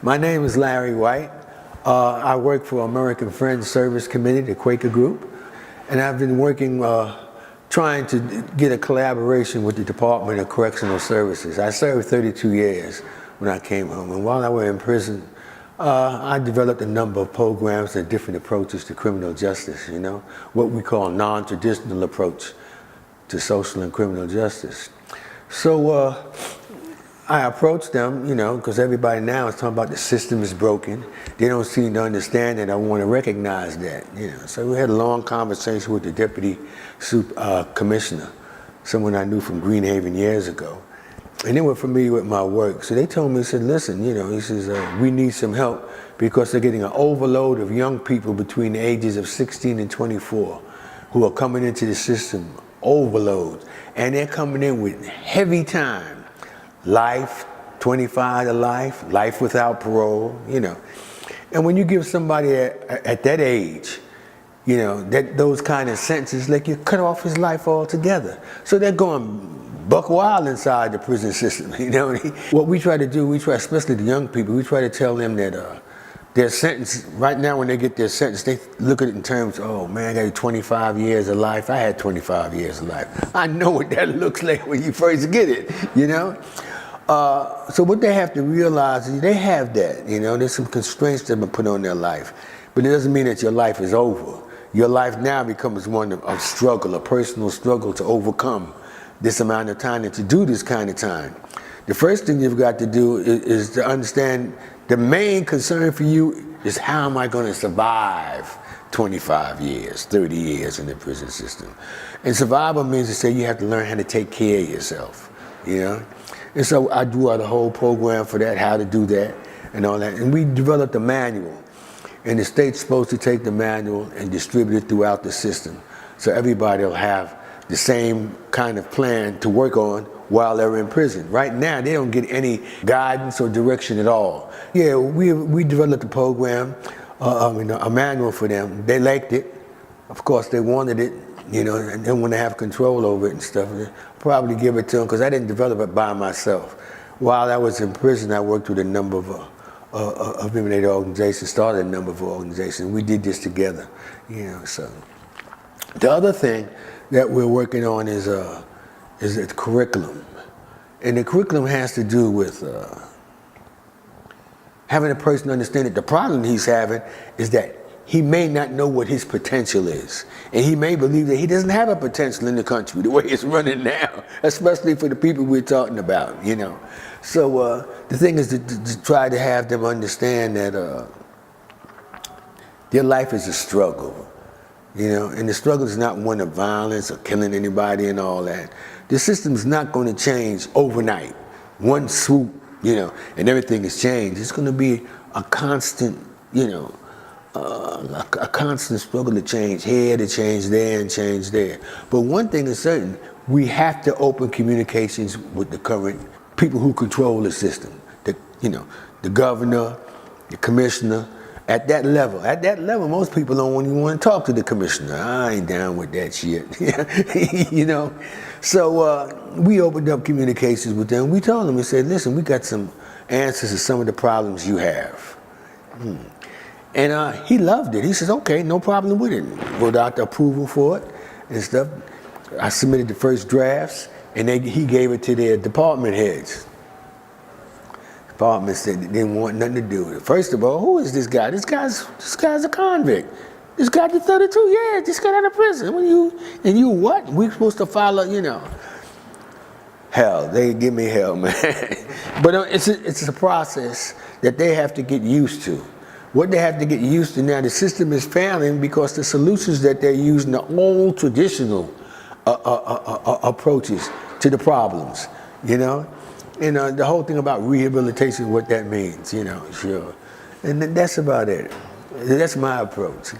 My name is Larry White. I work for American Friends Service Committee, the Quaker Group, and I've been working trying to get a collaboration with the Department of Correctional Services. I served 32 years when I came home, and while I was in prison, I developed a number of programs and different approaches to criminal justice, what we call non-traditional approach to social and criminal justice. So I approached them, because everybody now is talking about the system is broken. They don't seem to understand it. I want to recognize that, So we had a long conversation with the deputy commissioner, someone I knew from Greenhaven years ago. And they were familiar with my work. So they told me, said, listen, he says, we need some help because they're getting an overload of young people between the ages of 16 and 24 who are coming into the system, overload. And they're coming in with heavy time. Life, 25 to life, life without parole, And when you give somebody at that age, those kind of sentences, like you cut off his life altogether. So they're going buck wild inside the prison system, What we try to do, especially the young people, we try to tell them that their sentence, right now when they get their sentence, they look at it in terms, oh man, I got 25 years of life. I had 25 years of life. I know what that looks like when you first get it, So what they have to realize is they have that, there's some constraints that have been put on their life. But it doesn't mean that your life is over. Your life now becomes one of struggle, a personal struggle to overcome this amount of time that you do this kind of time. The first thing you've got to do is to understand the main concern for you is how am I going to survive 25 years, 30 years in the prison system. And survival means to say you have to learn how to take care of yourself, And so I drew out a whole program for that, how to do that and all that. And we developed a manual. And the state's supposed to take the manual and distribute it throughout the system. So everybody will have the same kind of plan to work on while they're in prison. Right now, they don't get any guidance or direction at all. Yeah, we developed a program, a manual for them. They liked it. Of course, they wanted it, and they want to have control over it and stuff. Probably give it to them, because I didn't develop it by myself. While I was in prison, I worked with a number of related organizations, started a number of organizations. We did this together, so. The other thing that we're working on is a curriculum. And the curriculum has to do with having a person understand that the problem he's having is that he may not know what his potential is. And he may believe that he doesn't have a potential in the country the way it's running now, especially for the people we're talking about, So the thing is to try to have them understand that their life is a struggle, and the struggle is not one of violence or killing anybody and all that. The system's not going to change overnight, one swoop, and everything is changed. It's going to be a constant, a constant struggle to change here, to change there, and change there. But one thing is certain, we have to open communications with the current people who control the system. The governor, the commissioner. At that level, most people don't even want to talk to the commissioner. I ain't down with that shit, So we opened up communications with them. We told them, we said, listen, we got some answers to some of the problems you have. And he loved it. He says, okay, no problem with it. Wrote out the approval for it and stuff. I submitted the first drafts, and he gave it to their department heads. Department said they didn't want nothing to do with it. First of all, who is this guy? This guy's a convict. This guy did 32 years. Just got out of prison. And you what? We're supposed to follow, Hell, they give me hell, man. But it's a process that they have to get used to. What they have to get used to now, the system is failing because the solutions that they're using are old traditional approaches to the problems, And the whole thing about rehabilitation, what that means, sure. And that's about it. That's my approach.